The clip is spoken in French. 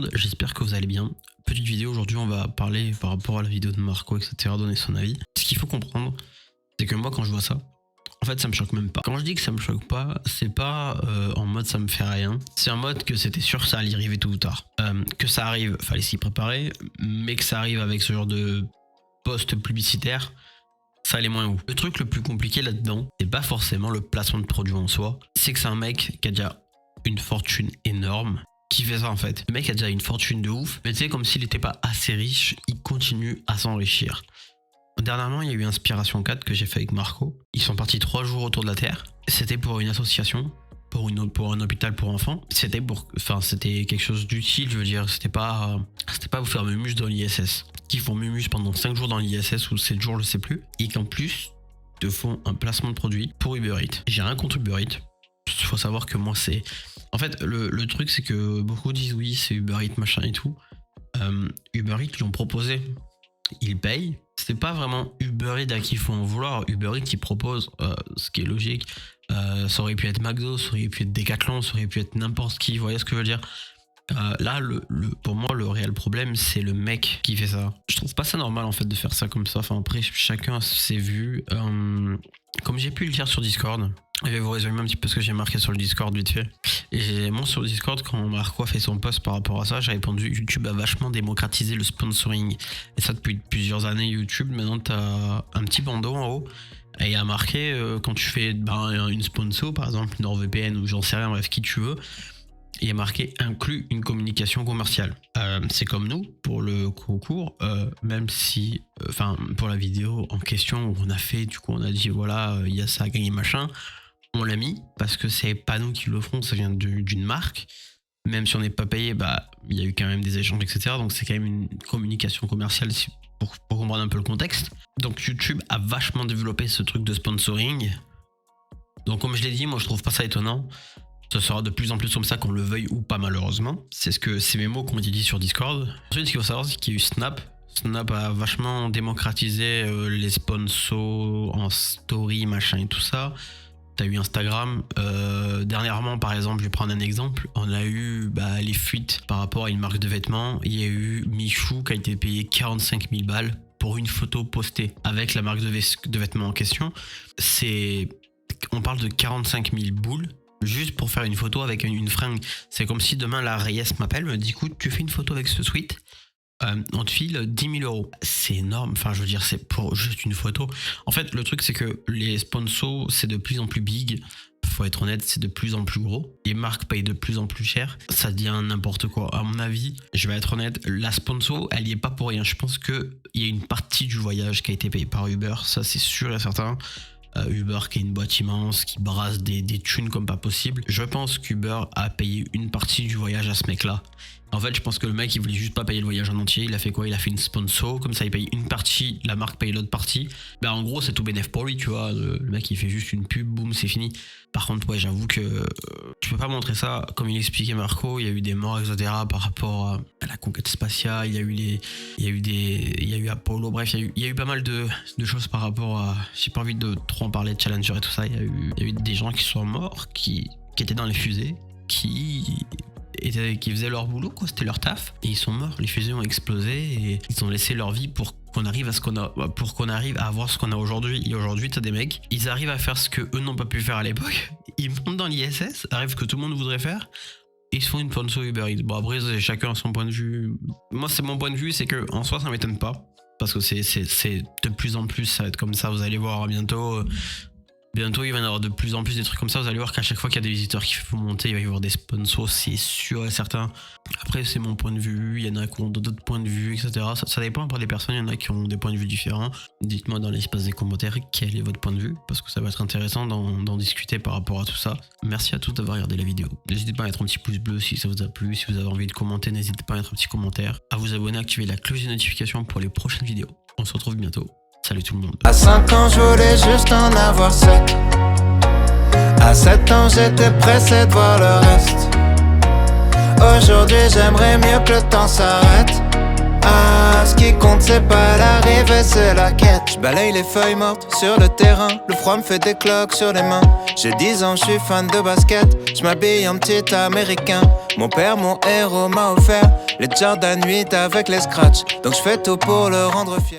monde, j'espère que vous allez bien. Petite vidéo, aujourd'hui on va parler par rapport à la vidéo de Marco, etc., donner son avis. Ce qu'il faut comprendre, c'est que moi quand je vois ça, en fait ça me choque même pas. Quand je dis que ça me choque pas, c'est pas en mode ça me fait rien, c'est en mode que c'était sûr que ça allait arriver tôt ou tard. Que ça arrive, fallait s'y préparer, mais que ça arrive avec ce genre de post publicitaire, ça allait moins ouf. Le truc le plus compliqué là-dedans, c'est pas forcément le placement de produit en soi, c'est que c'est un mec qui a déjà une fortune énorme qui fait ça en fait. Le mec a déjà une fortune de ouf, mais tu sais, comme s'il n'était pas assez riche, il continue à s'enrichir. Dernièrement, il y a eu Inspiration 4 que j'ai fait avec Marco. Ils sont partis 3 jours autour de la Terre. C'était pour une association, pour un hôpital pour enfants. C'était quelque chose d'utile, je veux dire. C'était pas vous faire mumus dans l'ISS. Qui font mumus pendant 5 jours dans l'ISS ou 7 jours, je sais plus. Et qu'en plus, te font un placement de produit pour Uber Eats. J'ai rien contre Uber Eats. Il faut savoir que moi, c'est... En fait, le truc, c'est que beaucoup disent oui, c'est Uber Eats, machin et tout. Uber Eats lui ont proposé. Ils payent. C'est pas vraiment Uber Eats à qui il faut en vouloir. Uber Eats, il propose, ce qui est logique. Ça aurait pu être McDo, ça aurait pu être Decathlon, ça aurait pu être n'importe qui. Vous voyez ce que je veux dire? Là, pour moi, le réel problème, c'est le mec qui fait ça. Je trouve pas ça normal, en fait, de faire ça comme ça. Enfin, après, chacun s'est vu. Comme j'ai pu le dire sur Discord, je vais vous résumer un petit peu ce que j'ai marqué sur le Discord vite fait. Et moi sur le Discord, quand Marco a fait son post par rapport à ça, j'ai répondu: YouTube a vachement démocratisé le sponsoring. Et ça depuis plusieurs années. YouTube, maintenant t'as un petit bandeau en haut. Et il y a marqué quand tu fais une sponsor, par exemple NordVPN ou j'en sais rien, bref, qui tu veux. Il y a marqué inclut une communication commerciale. C'est comme nous pour le concours, même si, pour la vidéo en question où on a fait, du coup on a dit voilà, il y a ça à gagner machin. On l'a mis parce que c'est pas nous qui le ferons, ça vient d'une marque. Même si on n'est pas payé, il y a eu quand même des échanges, etc. Donc c'est quand même une communication commerciale pour comprendre un peu le contexte. Donc YouTube a vachement développé ce truc de sponsoring. Donc comme je l'ai dit, moi je trouve pas ça étonnant. Ça sera de plus en plus comme ça, qu'on le veuille ou pas, malheureusement. C'est mes mots qui ont été dit sur Discord. Ensuite, ce qu'il faut savoir, c'est qu'il y a eu Snap. Snap a vachement démocratisé les sponsors en story, machin et tout ça. T'as eu Instagram. Dernièrement, par exemple, je vais prendre un exemple. On a eu les fuites par rapport à une marque de vêtements. Il y a eu Michou qui a été payé 45 000 balles pour une photo postée avec la marque de vêtements en question. On parle de 45 000 boules. Juste pour faire une photo avec une fringue. C'est comme si demain la Reyes m'appelle, me dit écoute, tu fais une photo avec ce sweat, on te file 10 000 €. C'est énorme, je veux dire, c'est pour juste une photo. En fait, le truc, c'est que les sponsors, c'est de plus en plus big. Faut être honnête, c'est de plus en plus gros. Les marques payent de plus en plus cher. Ça devient n'importe quoi. À mon avis, je vais être honnête, la sponsor, elle y est pas pour rien. Je pense qu'il y a une partie du voyage qui a été payée par Uber. Ça, c'est sûr et certain. Uber qui est une boîte immense, qui brasse des thunes comme pas possible. Je pense qu'Uber a payé une partie du voyage à ce mec-là. En fait, je pense que le mec, il voulait juste pas payer le voyage en entier. Il a fait quoi? Il a fait une sponsor, comme ça il paye une partie, la marque paye l'autre partie. En gros, c'est tout bénef pour lui, tu vois. Le mec, il fait juste une pub, boum, c'est fini. Par contre, ouais, j'avoue que tu peux pas montrer ça. Comme il expliquait Marco, il y a eu des morts, etc. par rapport à la conquête spatiale. Il y a eu Apollo, bref, il y a eu pas mal de choses par rapport à... J'ai pas envie de trop en parler de Challenger et tout ça. Il y a eu des gens qui sont morts, qui étaient dans les fusées, qui faisaient leur boulot, quoi, c'était leur taf, et ils sont morts, les fusées ont explosé et ils ont laissé leur vie pour qu'on arrive à avoir ce qu'on a aujourd'hui. Et aujourd'hui, t'as des mecs, ils arrivent à faire ce que eux n'ont pas pu faire à l'époque. Ils montent dans l'ISS, arrive que tout le monde voudrait faire, et ils se font une sponsor Uber Eats. Bon, après, chacun a son point de vue. Moi, c'est mon point de vue, c'est que en soi, ça m'étonne pas, parce que c'est de plus en plus, ça va être comme ça. Vous allez voir bientôt. Bientôt, il va y en avoir de plus en plus des trucs comme ça. Vous allez voir qu'à chaque fois qu'il y a des visiteurs qui font monter, il va y avoir des sponsors, c'est sûr et certain. Après, c'est mon point de vue. Il y en a qui ont d'autres points de vue, etc. Ça dépend après des personnes. Il y en a qui ont des points de vue différents. Dites-moi dans l'espace des commentaires quel est votre point de vue, parce que ça va être intéressant d'en discuter par rapport à tout ça. Merci à tous d'avoir regardé la vidéo. N'hésitez pas à mettre un petit pouce bleu si ça vous a plu. Si vous avez envie de commenter, n'hésitez pas à mettre un petit commentaire. À vous abonner, activer la cloche de notification pour les prochaines vidéos. On se retrouve bientôt. Salut tout le monde. À 5 ans, je voulais juste en avoir 7. À 7 ans, j'étais pressé de voir le reste. Aujourd'hui, j'aimerais mieux que le temps s'arrête. Ce qui compte, c'est pas l'arrivée, c'est la quête. Je balaye les feuilles mortes sur le terrain. Le froid me fait des cloques sur les mains. J'ai 10 ans, je suis fan de basket. Je m'habille en petit américain. Mon père, mon héros, m'a offert Les Jordan 8 avec les scratchs. Donc je fais tout pour le rendre fier.